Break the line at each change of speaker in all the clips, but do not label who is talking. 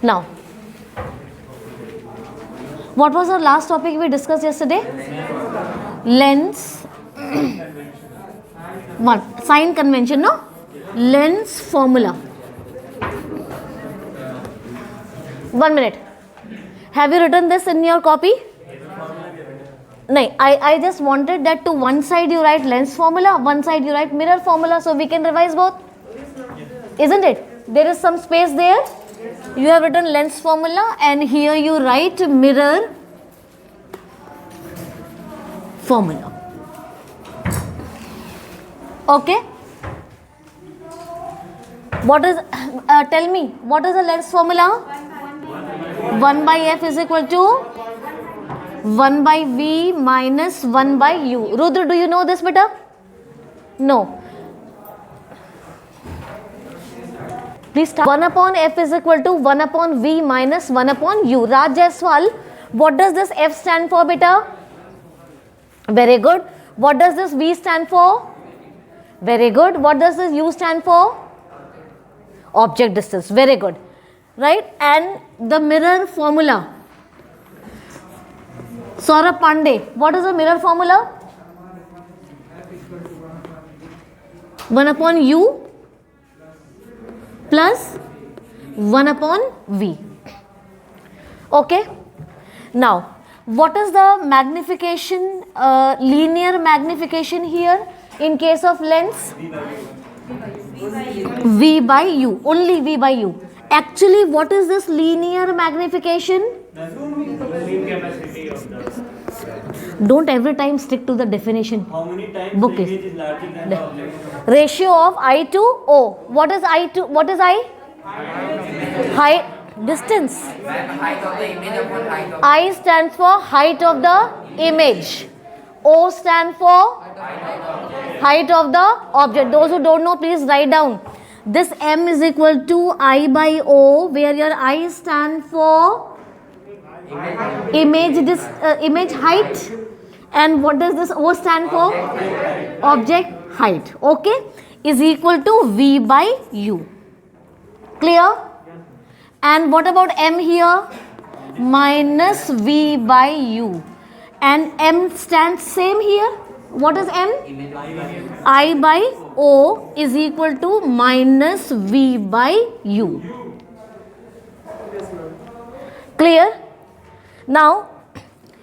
Now, what was the last topic we discussed yesterday? Lens. What? Sign convention, no? Lens formula. 1 minute. Have you written this in your copy? No, I just wanted that to one side you write lens formula, one side you write mirror formula, so we can revise both. Isn't it? There is some space there. You have written lens formula and here you write mirror formula. Okay? What is, tell me, what is the lens formula? 1 by f is equal to 1 by v minus 1 by u. Rudra, do you know this beta? No. Please start. 1 upon f is equal to 1 upon v minus 1 upon u. Raj Jaiswal, what does this f stand for beta? Very good. What does this v stand for? Very good. What does this u stand for? Object distance. Very good. Right? And the mirror formula. Saurabh Pandey, what is the mirror formula? 1 upon u plus 1 upon v. Okay. Now, what is the magnification, linear magnification here in case of lens? V by u. Only v by u. Actually, what is this linear magnification? Don't every time stick to the definition.
How many times
book
the image is larger than the object?
Ratio of I to O. What is I to, what is I? Height, distance.
Height of the image upon height of
I stands for height of the image. O stands for height of the object. Those who don't know, please write down. This M is equal to I by O, where your I stand for image height, and what does this O stand for? Object height. Okay, is equal to V by U. Clear? And what about M here? Minus V by U. And M stands same here. What is M? I by O is equal to minus V by U. Clear? Now,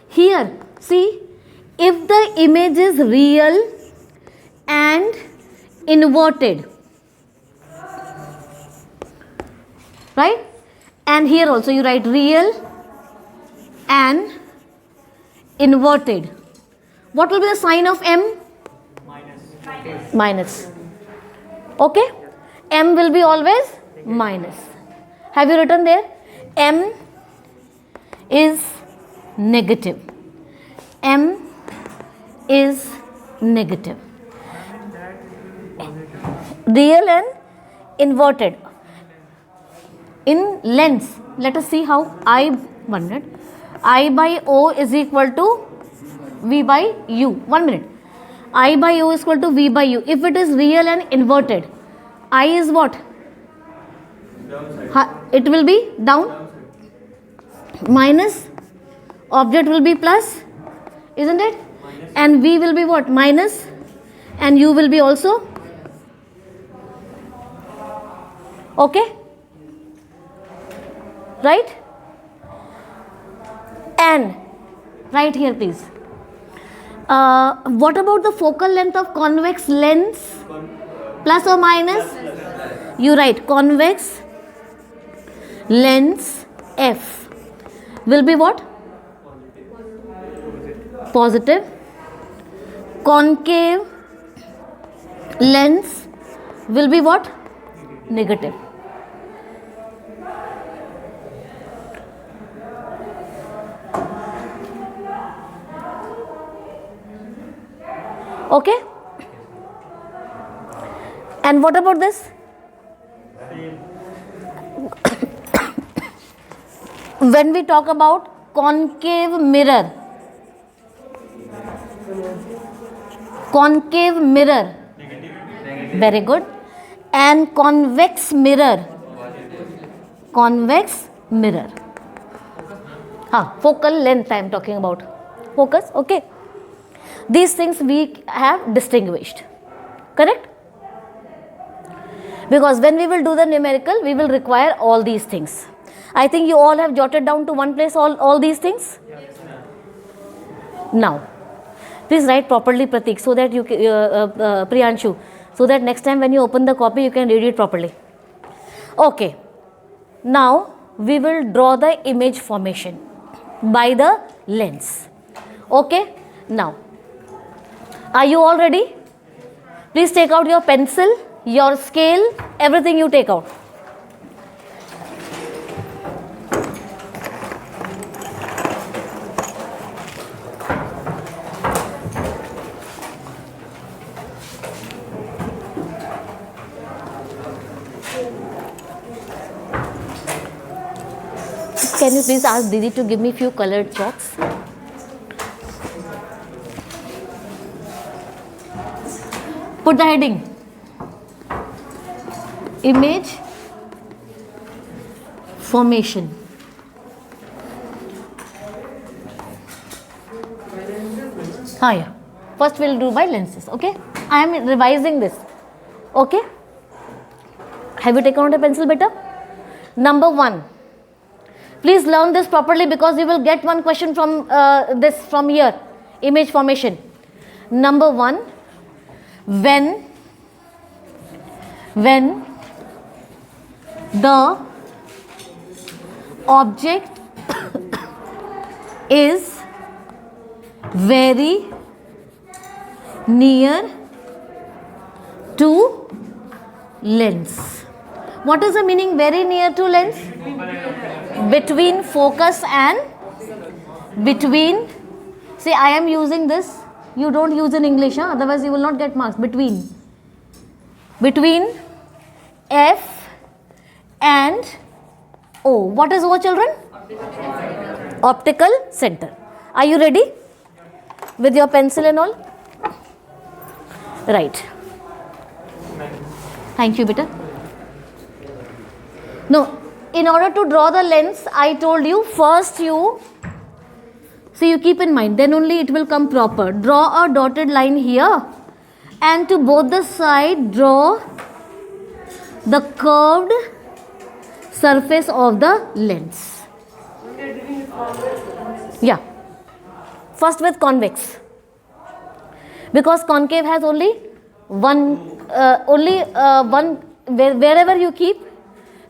here, see, if the image is real and inverted, right? And here also you write real and inverted. What will be the sign of M? Minus. Okay? M will be always minus. Have you written there? M is negative. M is negative. Real and inverted. In lens, let us see how I by O is equal to V by U. 1 minute. I by U is equal to V by U. If it is real and inverted, I is what? It will be down. Minus. Object will be plus. Isn't it? And V will be what? Minus. And U will be also. Okay? Right? And right here, please. What about the focal length of convex lens? Plus or minus? You write convex lens F will be what? Positive. Concave lens will be what? Negative. Okay? And what about this? When we talk about concave mirror, very good, and convex mirror, mirror. Focal length I am talking about. Focus, okay. These things we have distinguished. Correct? Because when we will do the numerical, we will require all these things. I think you all have jotted down to one place all these things.
Yes, ma'am.
Now, please write properly, Pratik, so that you, Priyanshu, so that next time when you open the copy, you can read it properly. Okay. Now, we will draw the image formation by the lens. Okay. Now, are you all ready? Please take out your pencil, your scale, everything you take out. Can you please ask Didi to give me few colored chalks? Put the heading. Image formation. Yeah. First we'll do by lenses, okay? I am revising this, okay? Have you taken out a pencil, beta? Number 1. Please learn this properly because you will get one question from this from here. Image formation. Number 1. When the object is very near to lens. What is the meaning very near to lens? Between focus and between. See, I am using this. You don't use in English, otherwise you will not get marks. Between F and O. What is O, children? Optical center. Are you ready with your pencil and all? Right. Thank you, beta. No, in order to draw the lens, I told you first you keep in mind, then only it will come proper. Draw a dotted line here and to both the side draw the curved surface of the lens. Yeah. First with convex. Because concave has only one, wherever you keep,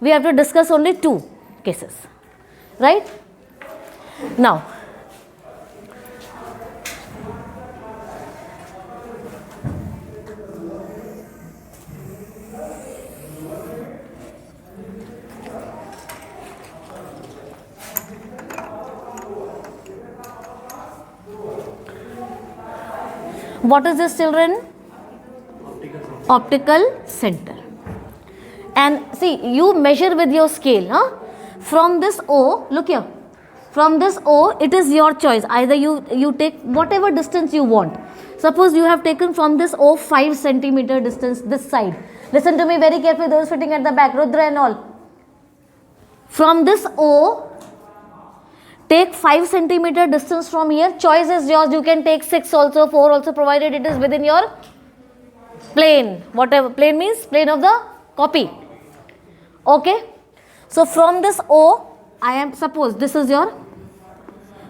we have to discuss only 2 cases. Right? Now, what is this, children? Optical center. And see, you measure with your scale. From this O, look here. From this O, it is your choice. Either you take whatever distance you want. Suppose you have taken from this O 5 centimeter distance this side. Listen to me very carefully, those sitting at the back, Rudra and all. From this O, take 5 centimeter distance from here. Choice is yours. You can take 6 also, 4 also, provided it is within your plane. Whatever plane means, plane of the copy. Okay. So from this O, I am, suppose this is your,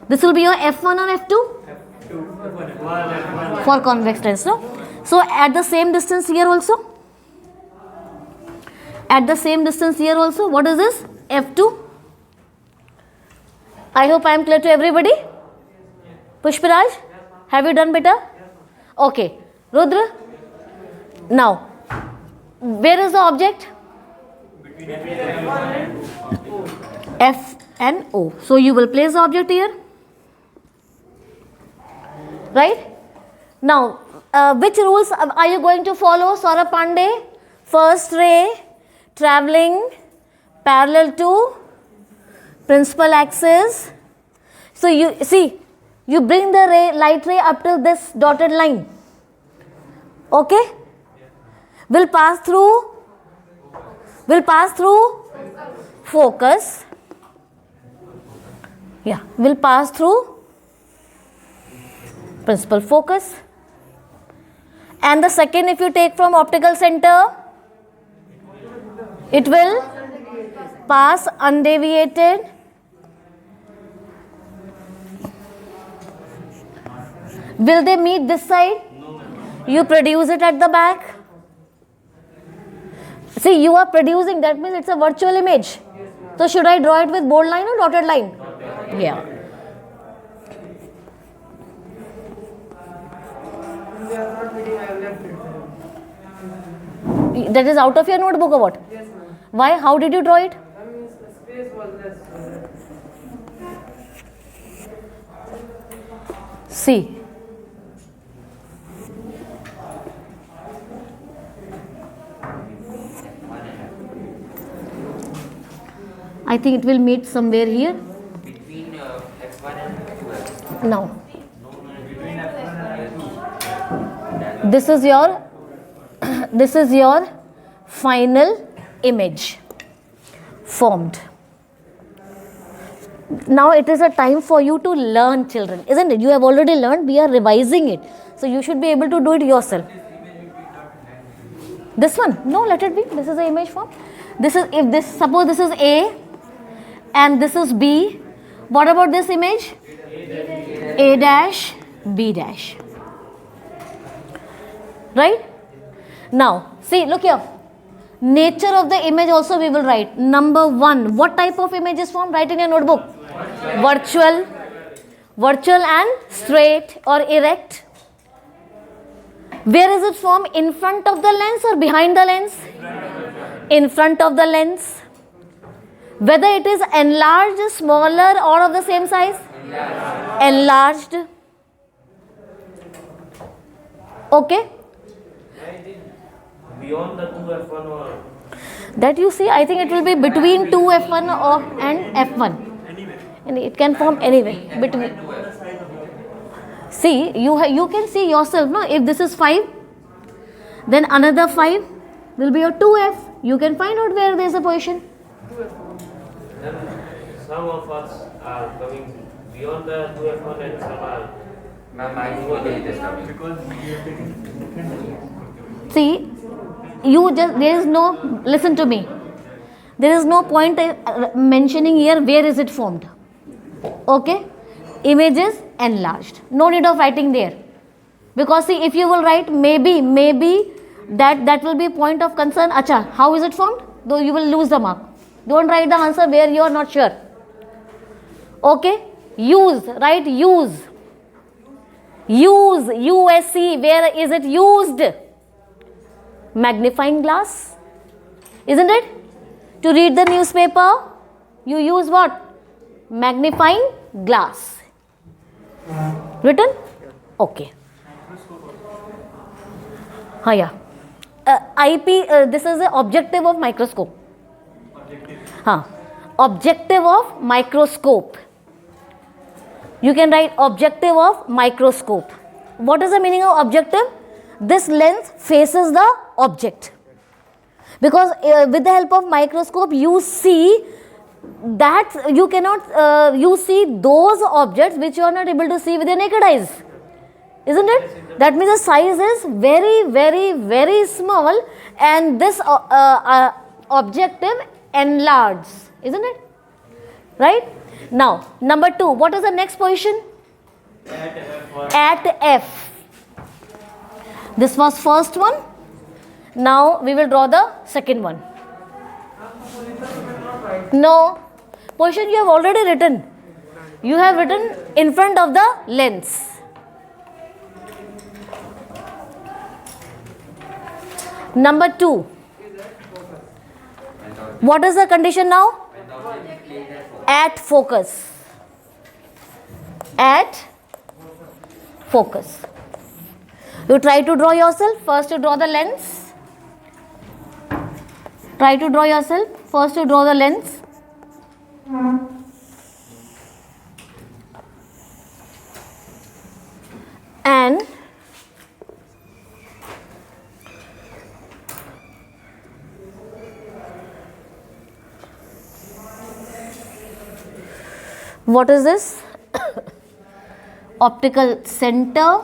this will be your F1 or F2? For convex lens, no? So at the same distance here also? At the same distance here also, what is this? F2. I hope I am clear to everybody. Pushpiraj, have you done better? Okay. Rudra, now, where is the object? F and O. So you will place the object here. Right? Now, which rules are you going to follow, Saurabh Pandey? First ray traveling parallel to principal axis. So you see, you bring the ray, light ray up to this dotted line. Okay? Will pass through focus. Yeah, will pass through principal focus. And the second, if you take from optical center, it will pass undeviated will they meet this side? You produce it at the back. See, you are producing, that means it's a virtual image. So should I draw it with bold line or dotted line? Yeah. That is out of your notebook or what?
Yes, ma'am.
Why? How did you draw it?
Space was less.
See. I think it will meet somewhere here.
Between F1 and F2.
Now. This is your final image formed. Now it is a time for you to learn, children, isn't it? You have already learned, we are revising it. So you should be able to do it yourself. This one? No, let it be. This is the image form. This is, if this, suppose this is A and this is B. What about this image? A dash, B dash. Right? Now, see, look here. Nature of the image also we will write. Number 1. What type of image is formed? Write in your notebook. Virtual and straight or erect. Where is it formed? In front of the lens or behind the lens? In front of the lens. Whether it is enlarged, smaller, or of the same size? Enlarged. Okay?
Beyond the 2F1 or
That you see, I think it will be between 2F1 and F1. And it can form anyway. Between. See, you can see yourself, no? If this is 5, then another 5 will be your 2F. You can find out where there is a position.
then some of us are coming beyond the 2F1 and some are
Ma'am, I know it is coming.
See, there is no, listen to me. There is no point mentioning here where is it formed. Okay? Image is enlarged. No need of writing there. Because see, if you will write maybe that will be a point of concern. Acha, how is it formed? Though you will lose the mark. Don't write the answer where you are not sure. Okay? Use, write use. Use, USC, where is it used? Magnifying glass, isn't it? To read the newspaper, you use what? Magnifying glass. Written? Okay. Yeah. This is the objective of microscope. Objective of microscope. You can write objective of microscope. What is the meaning of objective? This lens faces the object. Because with the help of microscope, you see that you cannot, you see those objects which you are not able to see with your naked eyes. Isn't it? That means the size is very, very, very small and this objective enlarges. Isn't it? Right? Now, number 2, what is the next position? At F. This was first one. Now we will draw the second one. No. Position you have already written. You have written in front of the lens. Number 2. What is the condition now? At focus. At focus. You try to draw yourself. First you draw the lens. Try to draw yourself. First you draw the lens. And What is this? Optical center.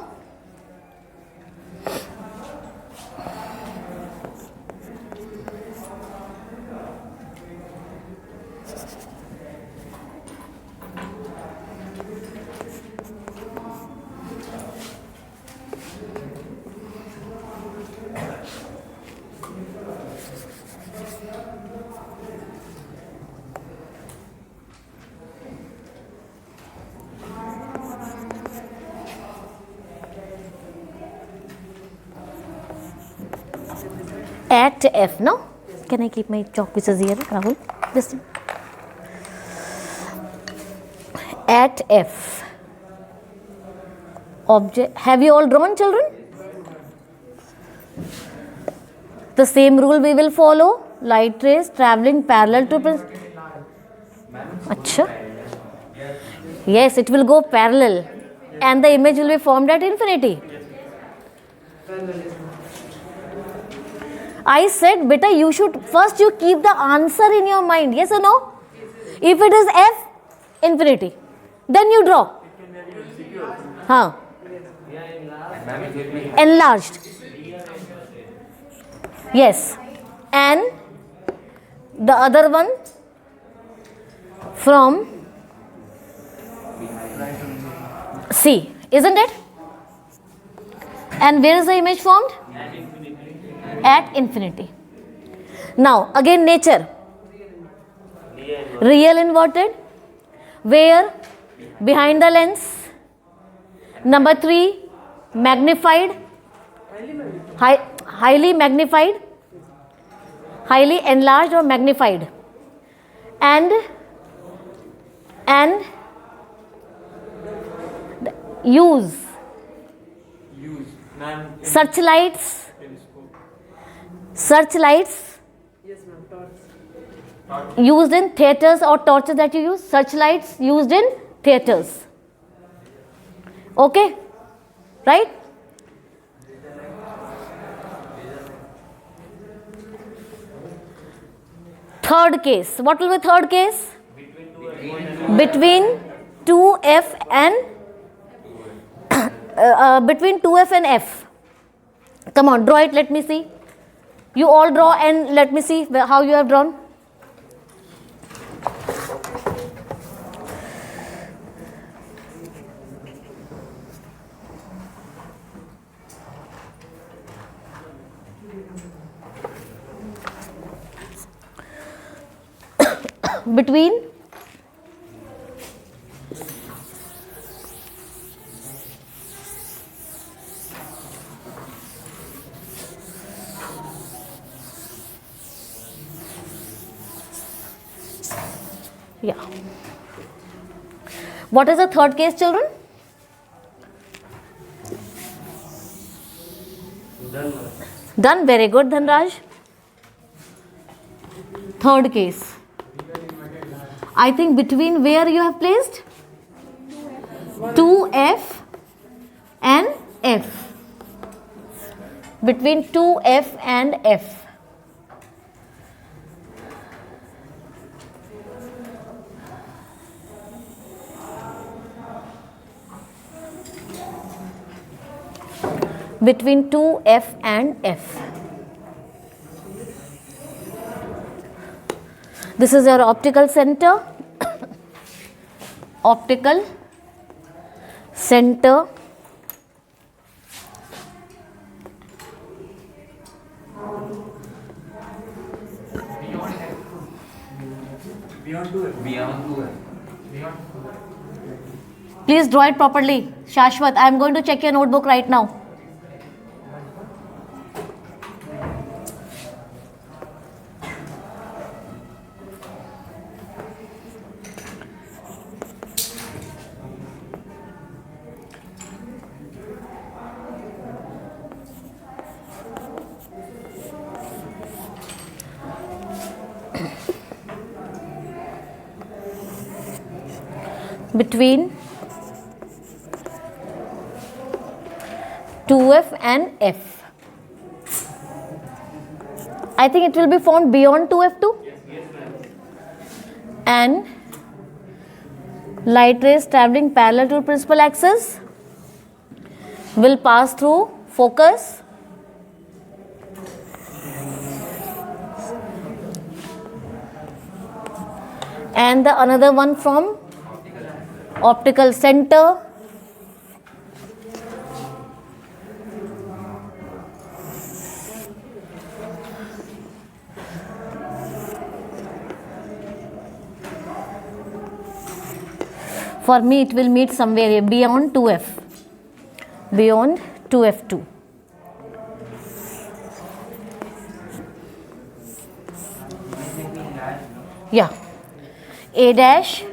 At F, no? Can I keep my chalk pieces here, Rahul? This thing. At F. Object. Have you all drawn, children? The same rule we will follow. Light rays traveling parallel to. Achha. Yes, it will go parallel. And the image will be formed at infinity. I said, beta, you should first you keep the answer in your mind. Yes or no? If it is F, infinity. Then you draw. Huh. Enlarged. Yes. And the other one from C. Isn't it? And where is the image formed? At infinity. Now again nature. Real inverted. Where? Behind the lens. Number 3, magnified. Highly magnified. Highly enlarged or magnified. And use. Searchlights. Searchlights.
Yes, ma'am. Torch.
Used in theatres or torches that you use. Searchlights used in theatres. Okay? Right? Third case. What will be third case? Between 2F and between 2F and F. Come on, draw it. Let me see. You all draw and let me see how you have drawn. Between yeah. What is the third case, children? Done. Very good, Dhanraj. Third case. I think between where you have placed? 2F and F. Between 2F and F. Between 2F and F. This is your optical center. Optical center. Please draw it properly. Shashwat, I am going to check your notebook right now. Between 2F and F. I think it will be formed beyond 2F too. And Light rays traveling parallel to principal axis will pass through focus and the another one from optical center for me it will meet somewhere beyond 2f, beyond 2f2. Yeah, A dash,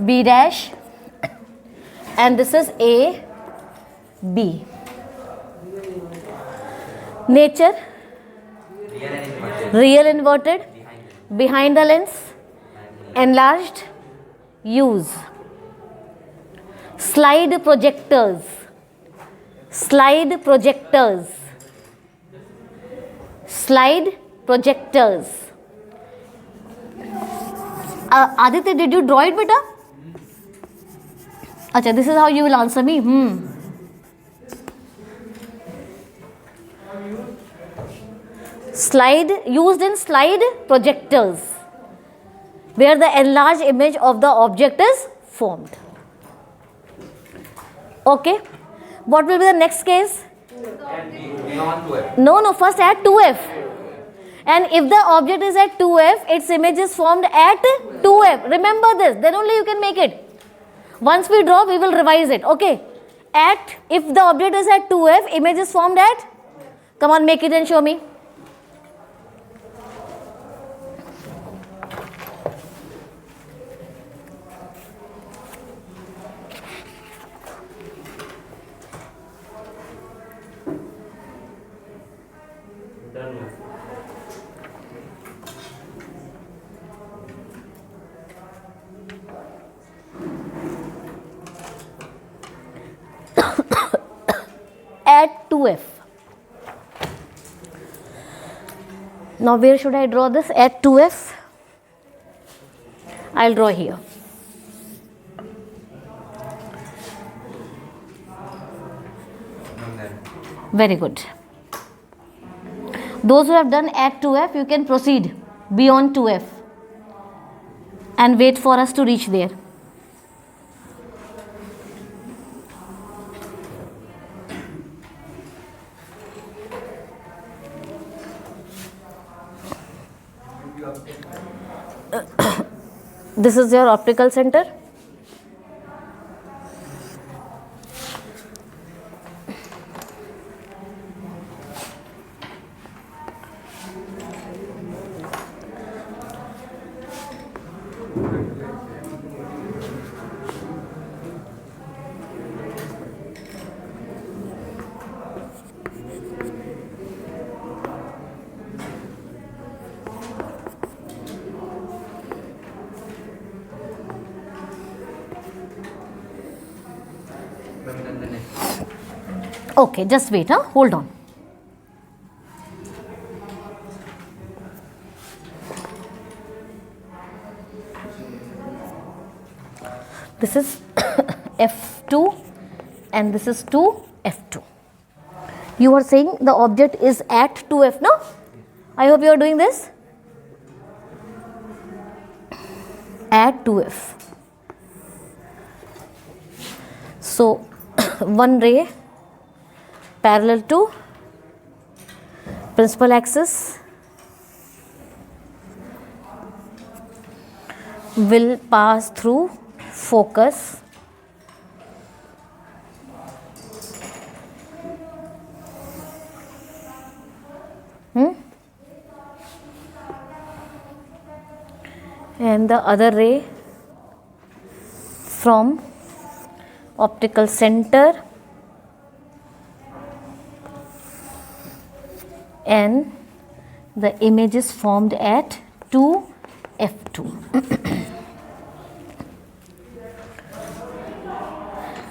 B dash, and this is A, B. Nature, real inverted, behind the lens, enlarged, use. Slide projectors, slide projectors, slide projectors. Aditya, did you draw it, beta? Acha, this is how you will answer me. Slide, used in slide projectors, where the enlarged image of the object is formed. Okay. What will be the next case?
Beyond 2f.
No, first at 2f. And if the object is at 2f, its image is formed at 2f. Remember this, then only you can make it. Once we draw, we will revise it. Okay. If the object is at 2f, image is formed at, come on, make it and show me.
Done.
At 2f. Now where should I draw this? At 2f. I'll draw here. Very good. Those who have done at 2f, you can proceed beyond 2f and wait for us to reach there. This is your optical center. Okay, just wait, hold on. This is F2 and this is 2F2. You are saying the object is at 2F, no? I hope you are doing this. At 2F. So, one ray parallel to principal axis will pass through focus and the other ray from optical center and the image is formed at 2F2.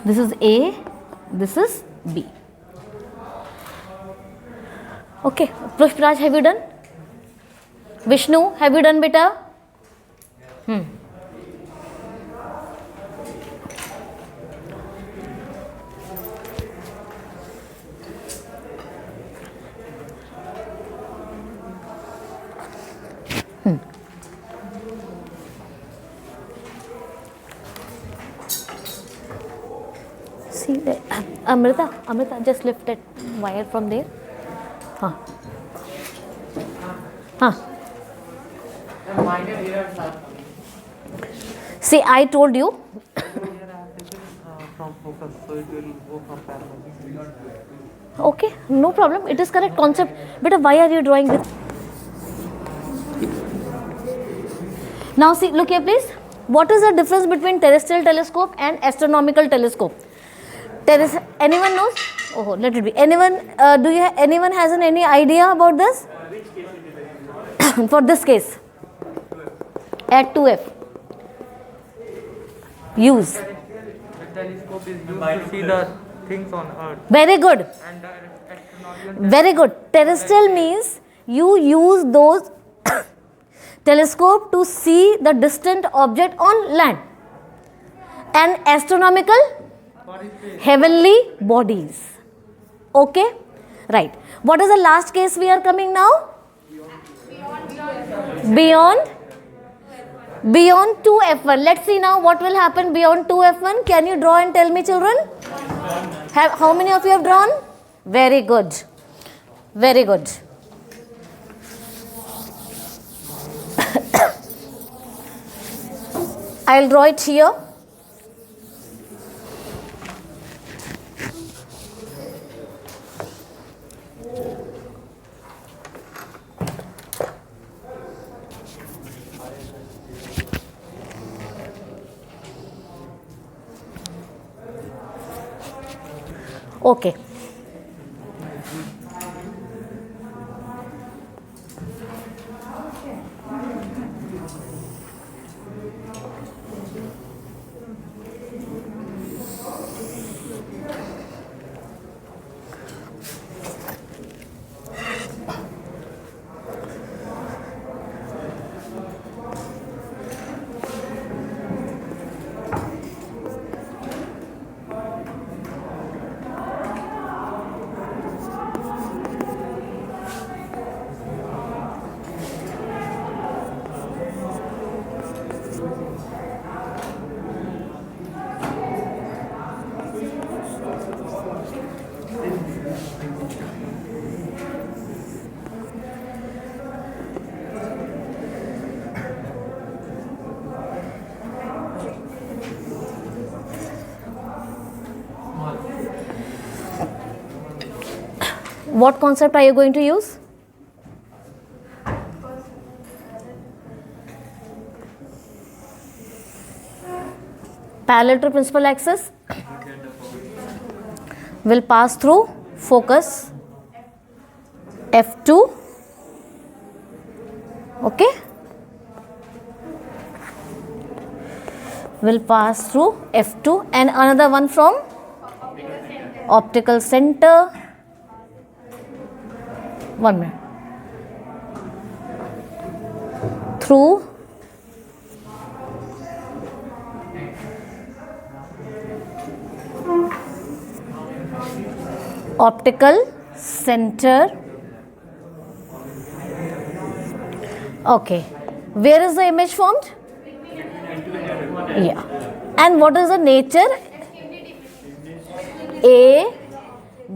This is A, this is B. Okay, Pushpraj, have you done? Vishnu, have you done, beta? See, Amrita, just lift that wire from there. Huh. Huh.
Minor errors are
See, I told you.
from focus, so it will go from parallel.
Okay, no problem. It is correct concept. But why are you drawing this? Now see, look here please. What is the difference between terrestrial telescope and astronomical telescope? Anyone knows? Oh, let it be. Anyone? Anyone has any idea about this? For this case, at 2F. Use.
The telescope is used to see the things on Earth,
Very good.
and the astronomical
Very good. Terrestrial means you use those telescope to see the distant object on land. And astronomical, heavenly bodies. Okay? Right. What is the last case we are coming now? Beyond 2F1. Let's see now what will happen beyond 2F1. Can you draw and tell me, children? How many of you have drawn? Very good. Very good. I'll draw it here. Okay. What concept are you going to use? Parallel to principal axis will pass through focus F2. Okay? Will pass through F2 and another one from optical center. 1 minute. Through optical center. Okay. Where is the image formed? Yeah. And what is the nature? A,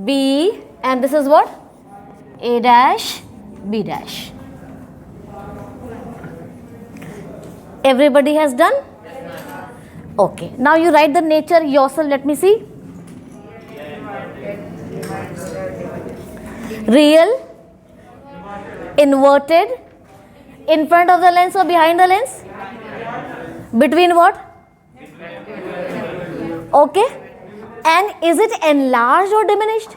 B, and this is what? A dash, B dash. Everybody has done? Okay. Now you write the nature yourself. Let me see. Real, inverted, in front of the lens or behind the lens? Between what? Okay. And is it enlarged or diminished?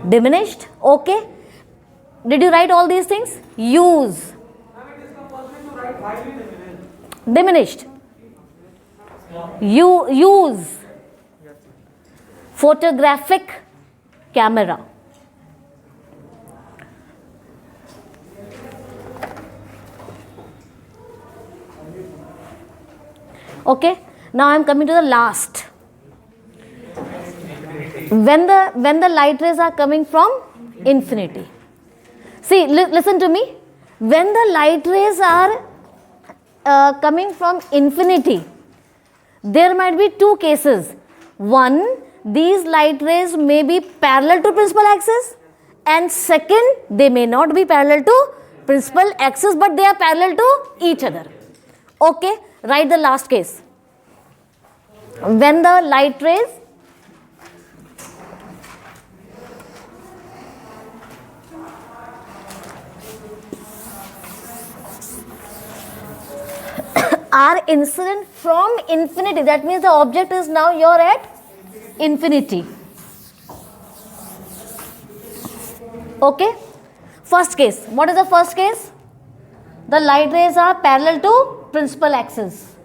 Diminished. Okay. Did you write all these things? Use. Diminished. You use photographic camera. Okay. Now I am coming to the last. When the light rays are coming from infinity. See, listen to me. When the light rays are coming from infinity, there might be two cases. one, these light rays may be parallel to principal axis, and second, they may not be parallel to principal axis, but they are parallel to each other. Okay, write the last case. When the light rays are incident from infinity, that means the object is now you're at infinity. Okay, first case. What is the first case? The light rays are parallel to principal axis.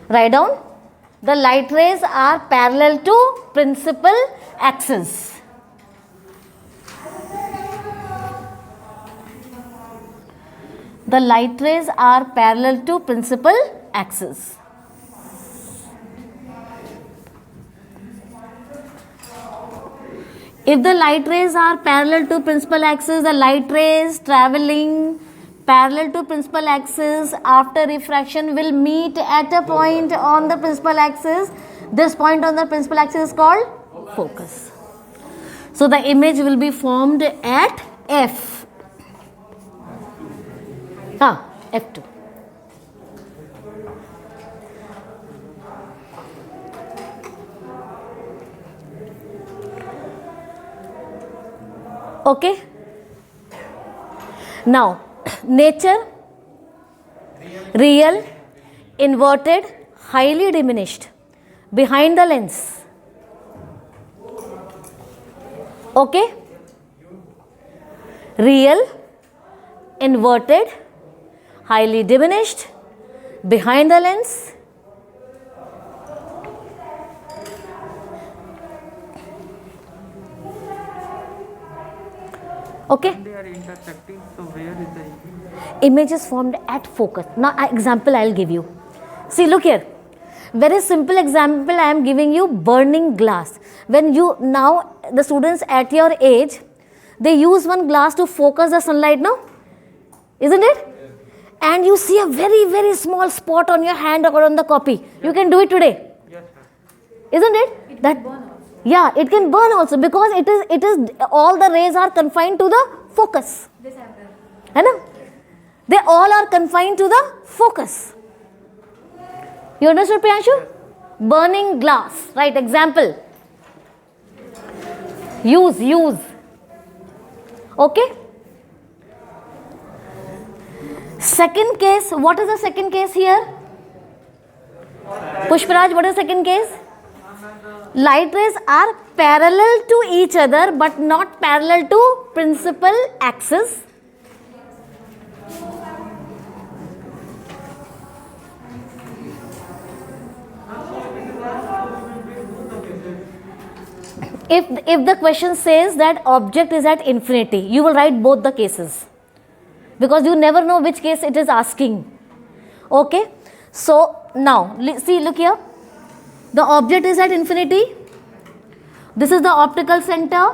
Write down. The light rays are parallel to principal axis. The light rays are parallel to principal axis. If the light rays are parallel to principal axis, the light rays traveling parallel to principal axis after refraction will meet at a point on the principal axis. This point on the principal axis is called focus. So the image will be formed at F. F2. Okay. Now, nature, real, inverted, highly diminished, behind the lens. Okay. Real, inverted, highly diminished, behind the lens. Okay.
They are intersecting, so where is the image?
Image is formed at focus. Now, example I will give you. See, look here. Very simple example I am giving you. Burning glass. When you, now the students at your age, they use one glass to focus the sunlight, no? Isn't it? And you see a very, very small spot on your hand or on the copy. You can do it today.
Yes, sir.
Isn't it? That, yeah, it can burn also, because it is all the rays are confined to the focus.
This I've done.
है ना? They all are confined to the focus. You understood, Priyanshu? Burning glass, right? Example. Use. Okay. Second case. What is the second case here? Pushparaj, what is the second case? Light rays are parallel to each other but not parallel to principal axis. If the question says that object is at infinity, you will write both the cases, because you never know which case it is asking. Okay. So now see, look here. The object is at infinity. This is the optical center.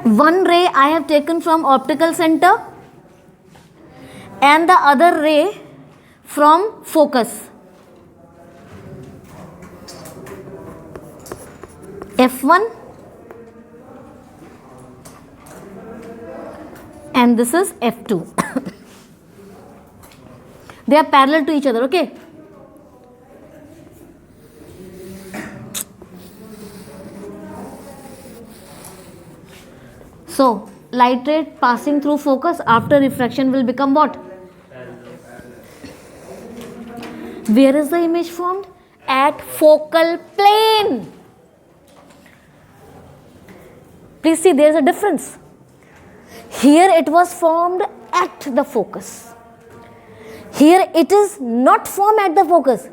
One ray I have taken from optical center and the other ray from focus. F1 and this is F2. They are parallel to each other, okay? So, light ray passing through focus after refraction will become what? Where is the image formed? At focal plane. Please see, there is a difference. Here it was formed at the focus. Here it is not formed at the focus.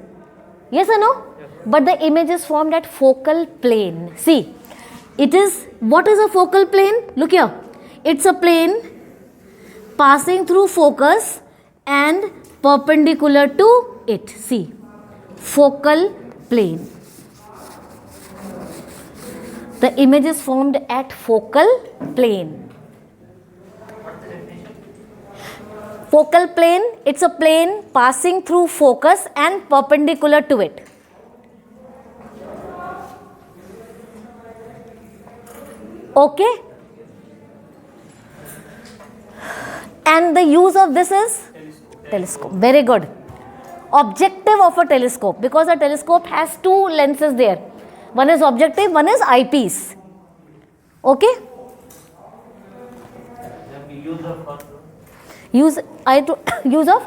Yes or no? Yes. But the image is formed at focal plane. See, it is, what is a focal plane? Look here. It's a plane passing through focus and perpendicular to it. See, focal plane. The image is formed at focal plane. Focal plane, it's a plane passing through focus and perpendicular to it. Okay? And the use of this is telescope. Very good. Objective of a telescope, because a telescope has two lenses there. One is objective, one is eyepiece. Okay?
Then we use the first one.
Use of?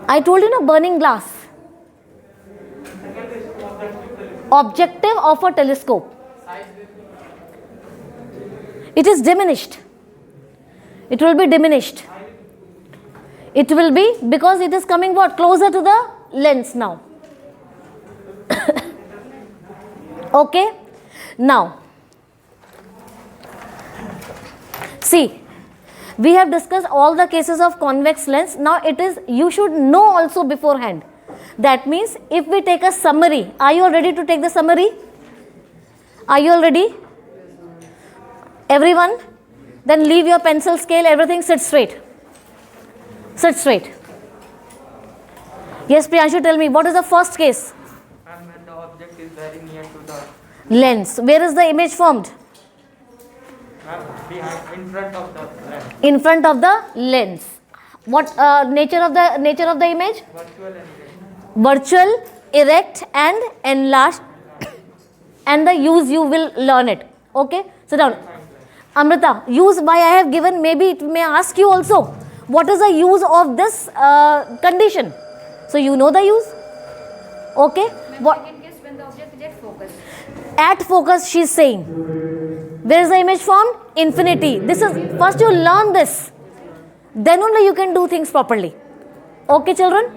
I told you no, burning glass. Objective of a telescope. It is diminished. It will be diminished. It will be because it is coming what? Closer to the lens now. Okay? Now, see, we have discussed all the cases of convex lens. Now it is, you should know also beforehand. That means if we take a summary, are you all ready to take the summary? Are you all ready? Everyone? Then leave your pencil scale, everything, sit straight. Sit straight. Yes, Priyanshu, tell me, what is the first case?
And when the object is very near to the
Lens. Where is the image formed?
behind, in front of the lens.
In front of the lens. What nature of the image?
Virtual and erect.
Virtual, erect and enlarged. And the use, you will learn it. Okay? Sit down. Amrita, use why I have given, maybe it may ask you also, what is the use of this condition? So you know the use? Okay? What?
Second case when the object is at focus.
At focus, she is saying. Where is the image formed? Infinity. This is, first you learn this. Then only you can do things properly. Okay, children?